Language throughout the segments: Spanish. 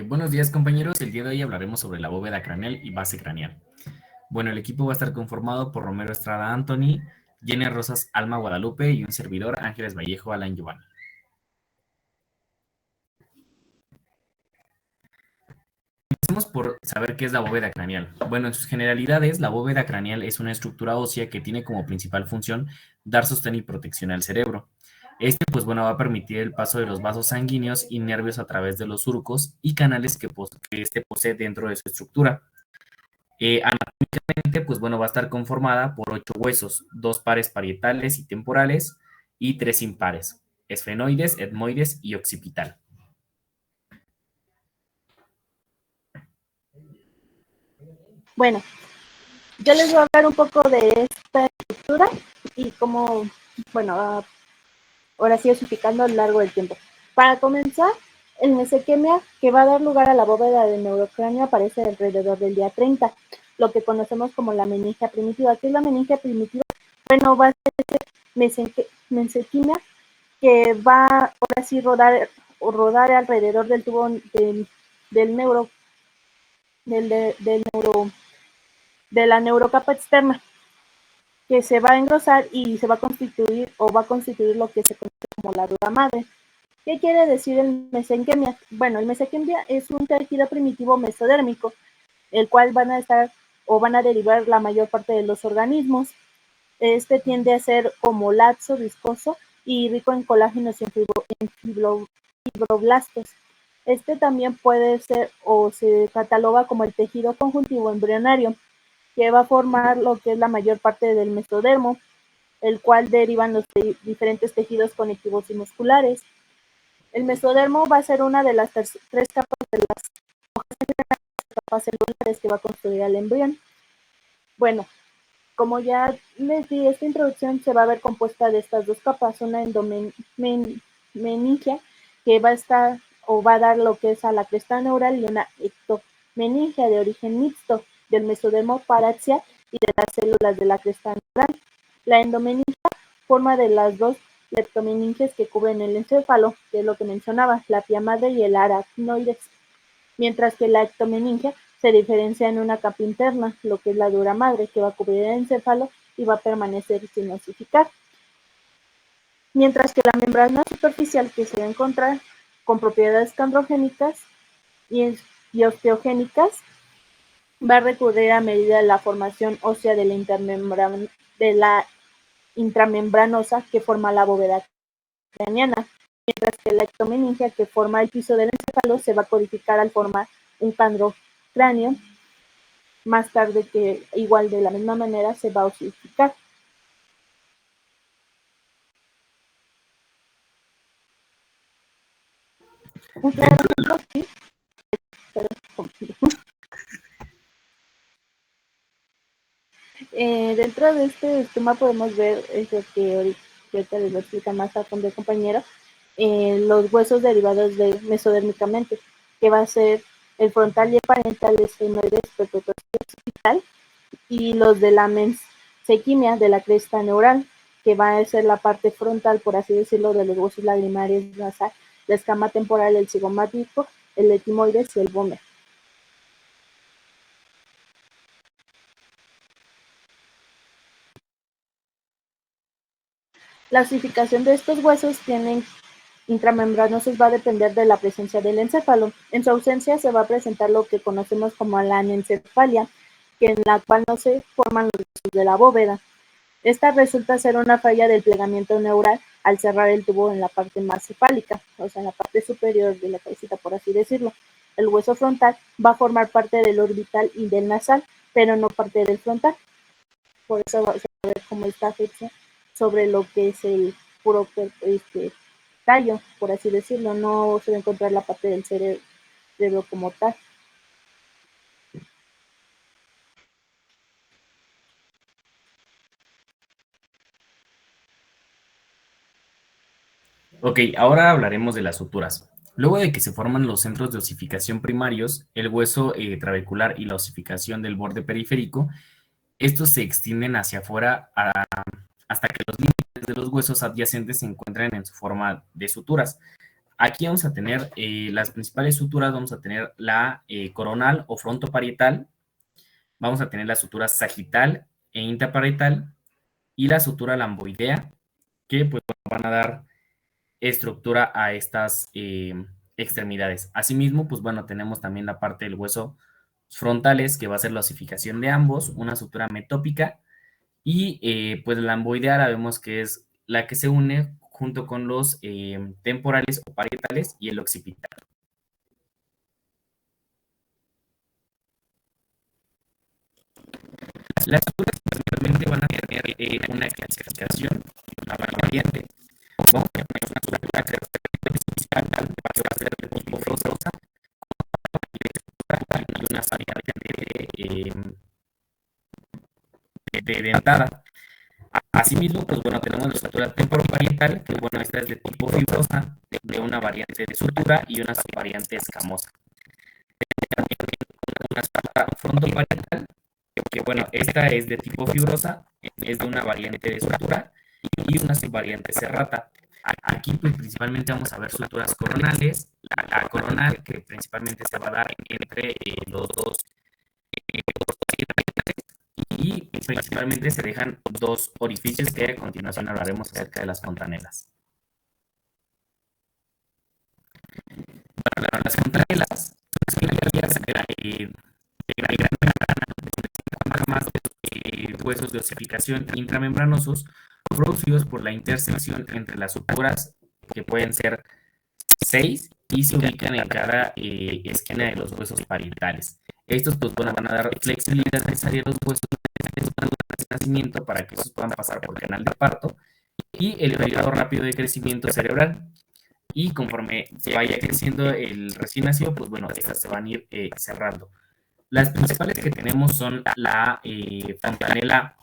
Buenos días compañeros, el día de hoy hablaremos sobre la bóveda craneal y base craneal. Bueno, el equipo va a estar conformado por Romero Estrada Anthony, Jenny Rosas Alma Guadalupe y un servidor Ángeles Vallejo Alan Giovanni. Empecemos por saber qué es la bóveda craneal. Bueno, en sus generalidades, la bóveda craneal es una estructura ósea que tiene como principal función dar sostén y protección al cerebro. Pues bueno, va a permitir el paso de los vasos sanguíneos y nervios a través de los surcos y canales que este posee dentro de su estructura. Anatómicamente, pues bueno, va a estar conformada por 8 huesos, 2 pares parietales y temporales y 3 impares, esfenoides, etmoides y occipital. Bueno, yo les voy a hablar un poco de esta estructura y cómo, bueno, ahora sí osificando a lo largo del tiempo. Para comenzar, el mesequemia, que va a dar lugar a la bóveda del neurocráneo, aparece alrededor del día 30, lo que conocemos como la meningia primitiva. ¿Qué es la meningia primitiva? Bueno, va a ser mesequemia que va ahora sí rodar alrededor del tubo del neuro, del neuro, de la neurocapa externa, que se va a engrosar y se va a constituir o va a constituir lo que se conoce como la dura madre. ¿Qué quiere decir el mesenquimia? Bueno, el mesenquimia es un tejido primitivo mesodérmico, el cual van a estar o van a derivar la mayor parte de los organismos. Este tiende a ser como laxo, viscoso y rico en colágenos y en fibroblastos. Este también puede ser o se cataloga como el tejido conjuntivo embrionario, que va a formar lo que es la mayor parte del mesodermo, el cual derivan los diferentes tejidos conectivos y musculares. El mesodermo va a ser una de las 3 capas de las capas celulares que va a construir el embrión. Bueno, como ya les di, esta introducción se va a ver compuesta de estas 2 capas, una endomeningia, que va a estar o va a dar lo que es a la cresta neural, y una ectomeningia de origen mixto del mesodermo paraxia y de las células de la cresta neural. La endomeningia forma de las 2 leptomeninges que cubren el encéfalo, que es lo que mencionaba, la pia madre y el aracnoides, mientras que la ectomeningia se diferencia en una capa interna, lo que es la dura madre, que va a cubrir el encéfalo y va a permanecer sin osificar, mientras que la membrana superficial, que se va a encontrar con propiedades condrogénicas y osteogénicas, va a recurrir a medida de la formación ósea de la intramembranosa que forma la bóveda craneana, mientras que la ectomeningia, que forma el piso del encéfalo, se va a codificar al formar un condrocráneo más tarde, que igual de la misma manera se va a osificar. Un claro ejemplo, sí, pero dentro de este esquema podemos ver eso que ahorita les lo explica más a fondo el compañero, los huesos derivados de mesodérmicamente, que va a ser el frontal y el parental, esfenoides, perpetuo y occipital, y los de la mesenquimia de la cresta neural, que va a ser la parte frontal, por así decirlo, de los huesos lagrimales nasal, la escama temporal, el cigomático, el etimoides y el vómer. La osificación de estos huesos tienen intramembranosos va a depender de la presencia del encéfalo. En su ausencia se va a presentar lo que conocemos como la anencefalia, que en la cual no se forman los huesos de la bóveda. Esta resulta ser una falla del plegamiento neural al cerrar el tubo en la parte más cefálica, o sea, en la parte superior de la cabecita, por así decirlo. El hueso frontal va a formar parte del orbital y del nasal, pero no parte del frontal. Por eso se va a ver como esta fecha sobre lo que es el puro tallo, por así decirlo. No se va a encontrar la parte del cerebro como tal. Ok, ahora hablaremos de las suturas. Luego de que se forman los centros de osificación primarios, el hueso trabecular y la osificación del borde periférico, estos se extienden hacia afuera hasta que los límites de los huesos adyacentes se encuentran en su forma de suturas. Aquí vamos a tener las principales suturas, vamos a tener la coronal o frontoparietal, vamos a tener la sutura sagital e interparietal y la sutura lamboidea, que pues van a dar estructura a estas extremidades. Asimismo, pues bueno, tenemos también la parte del hueso frontales, que va a ser la osificación de ambos, una sutura metópica, y pues la lamboidea la vemos que es la que se une junto con los temporales o parietales y el occipital. Las suturas principalmente van a tener una clasificación, una variante. Vamos a tener una sutura principal que va a ser de tipo fibrosa y una variante de dentada. Asimismo, pues bueno, tenemos la sutura temporoparietal, que bueno, esta es de tipo fibrosa, de una variante de sutura y una subvariante escamosa. También una sutura frontoparietal, que bueno, esta es de tipo fibrosa, es de una variante de sutura y una subvariante serrata. Aquí pues principalmente vamos a ver suturas coronales, la coronal que principalmente se va a dar entre los dos y principalmente se dejan dos orificios que a continuación hablaremos acerca de las fontanelas. Para las fontanelas son vías más huesos de osificación intramembranosos producidos por la intersección entre las suturas, que pueden ser 6 y se ubican en cada esquina de los huesos parietales. Estos pues, van a dar flexibilidad necesaria a los huesos de nacimiento para que estos puedan pasar por canal de parto y el periodo rápido de crecimiento cerebral. Y conforme se vaya creciendo el recién nacido, pues bueno, estas se van a ir cerrando. Las principales que tenemos son la fontanela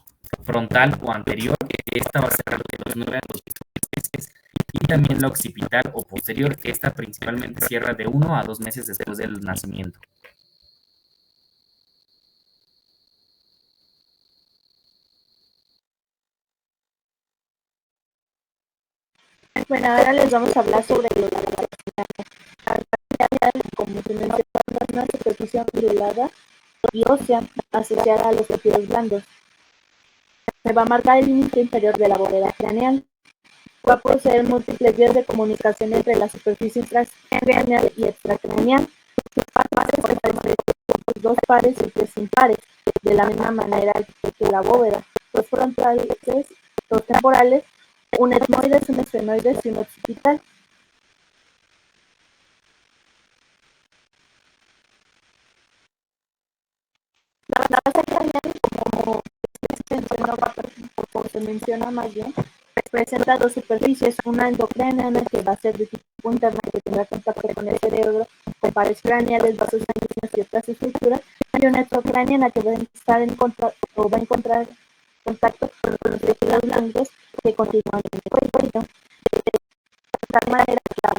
frontal o anterior, que esta va a ser de los 9 a los 10 meses, y también la occipital o posterior, que esta principalmente cierra de 1 a 2 meses después del nacimiento. Bueno, ahora les vamos a hablar sobre los como se menciona, una superficie ondulada y ósea asociada a los tejidos blandos. Se va a marcar el límite inferior de la bóveda craneal. Va a poseer múltiples vías de comunicación entre la superficie intracraneal y extracraneal. Sus pares forman dos pares y tres impares, de la misma manera que la bóveda. Dos frontales, dos temporales, un etmoides, un esfenoides y un occipital. La base craneal, como se menciona más bien, presenta dos superficies, una endocraneana que va a ser de tipo interna, que tendrá contacto con el cerebro, con pares craneales, vasos sanguíneos y otras estructuras, y una extracraneana que va a estar en contacto, va a encontrar contacto con los tejidos blandos que continúan en el cuello. De tal manera que la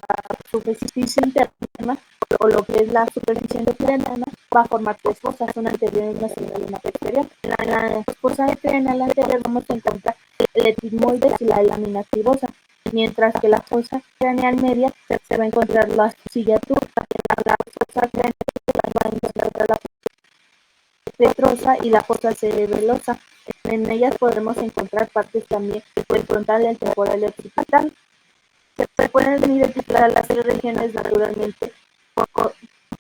superficie interna, o lo que es la superficie endocraneana, va a formar tres fosas, una anterior, una central y una posterior. En la fosa craneal anterior vamos a encontrar el etmoides y la lámina tubosa, mientras que la fosa craneal media se va a encontrar la cicatura, la fosa craneal va a encontrar la petrosa y la fosa cerebelosa. En ellas podremos encontrar partes también del frontal, del temporal y occipital. Se pueden identificar las tres regiones naturalmente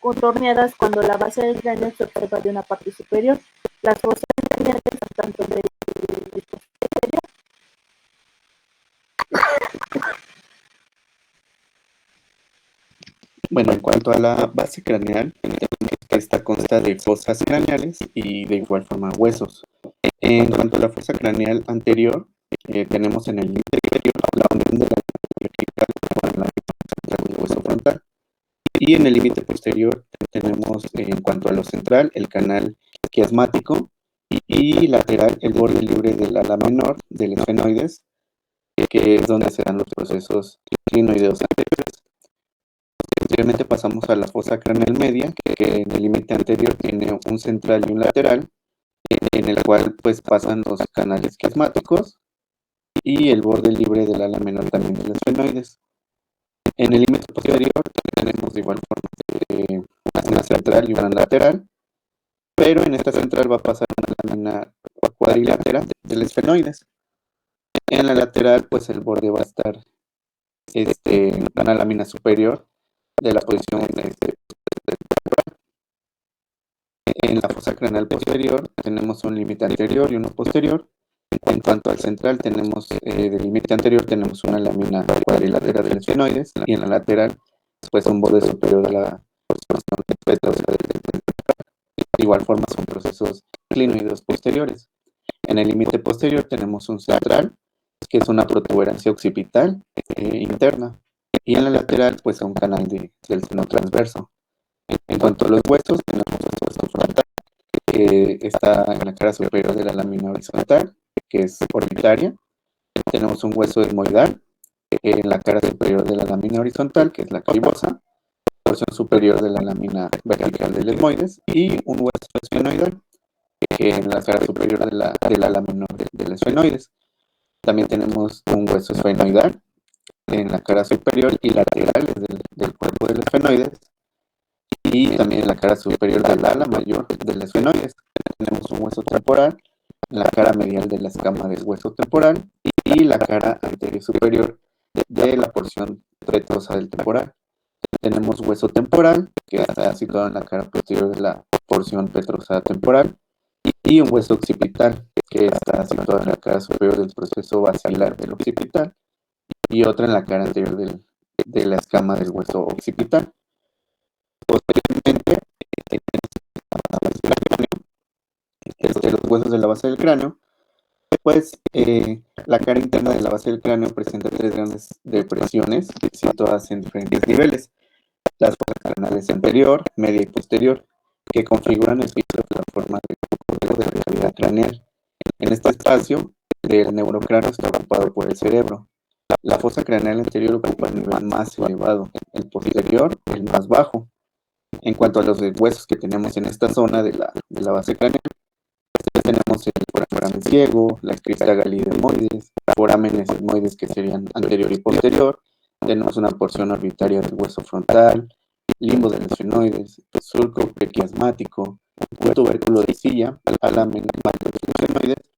contorneadas cuando la base del cráneo se observa de una parte superior. Las fosas craneales son tanto de posterior. Bueno, en cuanto a la base craneal, esta consta de fosas craneales y de igual forma huesos. En cuanto a la fosa craneal anterior, tenemos en el límite inferior la unión de la vertical con la central del hueso frontal. Y en el límite posterior tenemos, en cuanto a lo central, el canal quiasmático y lateral el borde libre del ala menor del esfenoides, que es donde se dan los procesos clinoideos anteriores. Posteriormente pasamos a la fosa craneal media, que en el límite anterior tiene un central y un lateral, en el cual pues pasan los canales quiasmáticos y el borde libre del ala menor también de los esfenoides. En el límite posterior tenemos de igual forma una central y una lateral, pero en esta central va a pasar una lámina cuadrilátera del esfenoides. En la lateral, pues el borde va a estar en una lámina superior de la posición en la fosa craneal posterior tenemos un límite anterior y uno posterior. En cuanto al central, tenemos del límite anterior tenemos una lámina cuadrilátera del esfenoides y en la lateral, pues un borde superior de la porción petrosa del. De igual forma son procesos clinoides posteriores. En el límite posterior tenemos un central, que es una protuberancia occipital interna, y en la lateral, pues un canal del seno transverso. En cuanto a los huesos, tenemos el hueso frontal, que está en la cara superior de la lámina horizontal, que es orbitaria. Tenemos un hueso etmoidal en la cara superior de la lámina horizontal, que es la cribosa, porción superior de la lámina vertical del etmoides, y un hueso esfenoidal en la cara superior de la lámina del esfenoides. También tenemos un hueso esfenoidal en la cara superior y laterales del cuerpo del esfenoides, y también en la cara superior del ala mayor del esfenoides. Tenemos un hueso temporal en la cara medial de la escama del hueso temporal y la cara anterior superior de la porción petrosa del temporal. Tenemos hueso temporal, que está situado en la cara posterior de la porción petrosa temporal, y un hueso occipital, que está situado en la cara superior del proceso basilar del occipital, y otra en la cara anterior de la escama del hueso occipital. Posteriormente, los huesos de la base del cráneo, pues la cara interna de la base del cráneo presenta tres grandes depresiones situadas en diferentes niveles. Las fosas craneales anterior, media y posterior, que configuran el piso de la forma de la cavidad craneal. En este espacio, el neurocráneo está ocupado por el cerebro. La fosa craneal anterior ocupa el nivel más elevado, el posterior el más bajo. En cuanto a los huesos que tenemos en esta zona de la base craneal, tenemos el foramen ciego, la crista galide-etmoides, forámenes etmoides que serían anterior y posterior. Tenemos una porción orbitaria del hueso frontal, limbo del esfenoides, surco prequiasmático, un tubérculo de silla, alamen mayor del esfenoides,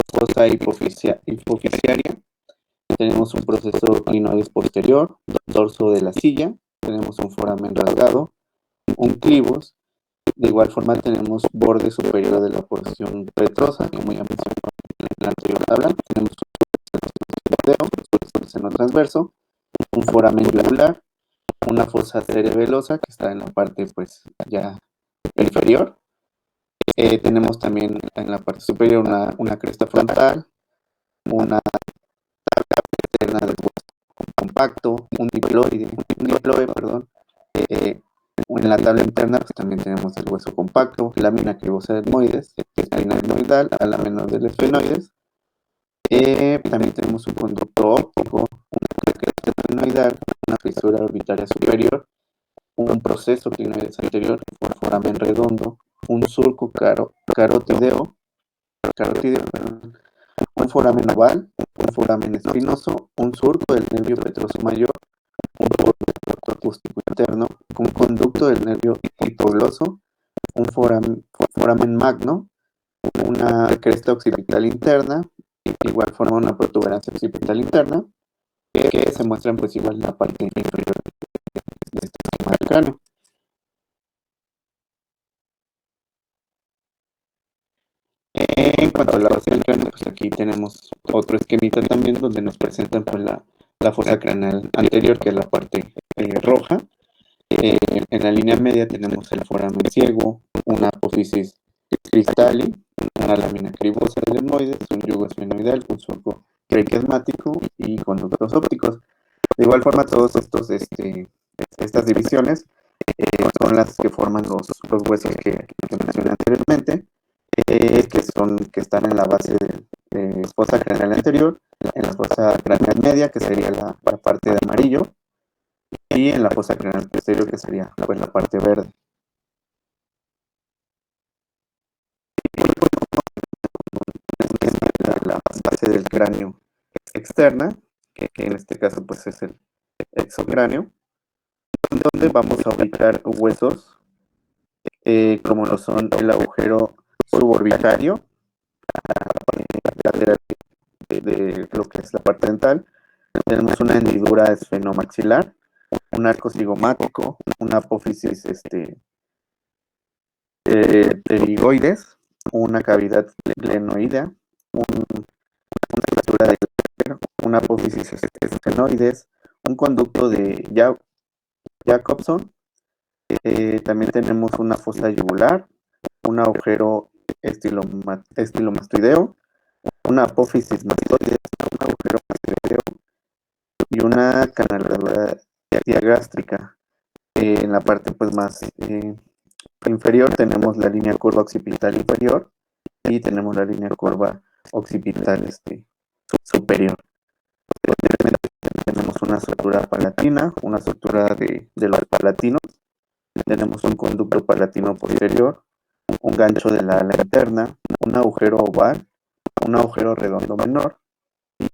fosa hipoficiaria. Tenemos un proceso clinoides posterior, dorso de la silla, tenemos un foramen rasgado, un clivos. De igual forma tenemos borde superior de la porción petrosa, como ya mencioné en la anterior tabla. Tenemos un seno transverso, un foramen yugular, una fosa cerebelosa que está en la parte pues ya inferior. Tenemos también en la parte superior una cresta frontal, una tabla externa del hueso compacto, un diploide, perdón. En la tabla interna pues también tenemos el hueso compacto, lámina cribosa de etmoides, espina etmoidal, ala menor del esfenoides. También tenemos un conducto óptico, una cresta esfenoidal, una fisura orbitaria superior, un proceso clinoides anterior, un foramen redondo, un surco carotídeo, un foramen oval, un foramen espinoso, un surco del nervio petroso mayor, un borde acústico interno, un conducto del nervio hipogloso, un foramen magno, una cresta occipital interna, de igual forma una protuberancia occipital interna, que se muestran pues igual en la parte inferior de este esquema del cráneo. En cuanto a la base del cráneo, pues aquí tenemos otro esquemita también donde nos presentan pues la fosa craneal anterior, que es la parte roja. En la línea media tenemos el foramen ciego, una apófisis cristali, una lámina cribosa del etmoides, un yugo esfenoidal, un surco prequiasmático y conductos ópticos. De igual forma, todos estas divisiones son las que forman los huesos que mencioné anteriormente, que están en la base de fosa craneal anterior, en la fosa craneal media, que sería la parte de amarillo, y en la fosa craneal posterior, que sería pues, la parte verde. La base del cráneo externa, que en este caso pues es exocráneo, donde vamos a ubicar huesos como lo son el agujero suborbitario, lateral de lo que es la parte dental. Tenemos una hendidura esfenomaxilar, un arco cigomático, una apófisis pterigoides, una cavidad glenoidea, una estructura de una apófisis esfenoides, un conducto de Jacobson. También tenemos una fosa yugular, un agujero estilomastoideo, una apófisis mastoide, un agujero mastoideo y una canaladura diagástrica. En la parte pues más inferior tenemos la línea curva occipital inferior y tenemos la línea curva occipital superior. Posteriormente tenemos una sutura palatina, una sutura de los palatinos. Tenemos un conducto palatino posterior, un gancho de la ala interna, un agujero oval, un agujero redondo menor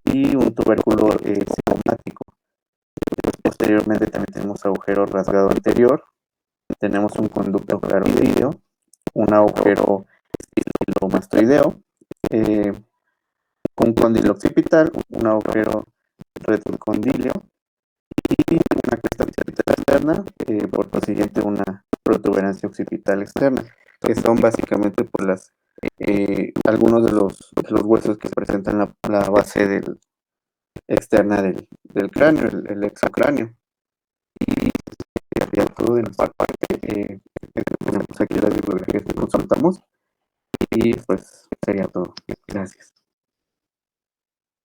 y un tubérculo cigomático. Posteriormente también tenemos agujero rasgado anterior, tenemos un conducto claroideo, un agujero estilomastoideo, un cóndilo occipital, un agujero retrocondilio y una cresta occipital externa, por consiguiente una protuberancia occipital externa, que son básicamente por algunos de los huesos que presentan la base externa del cráneo, el exocráneo. Y sería todo de nuestra parte. Tenemos aquí las bibliografías que consultamos y pues sería todo. Gracias.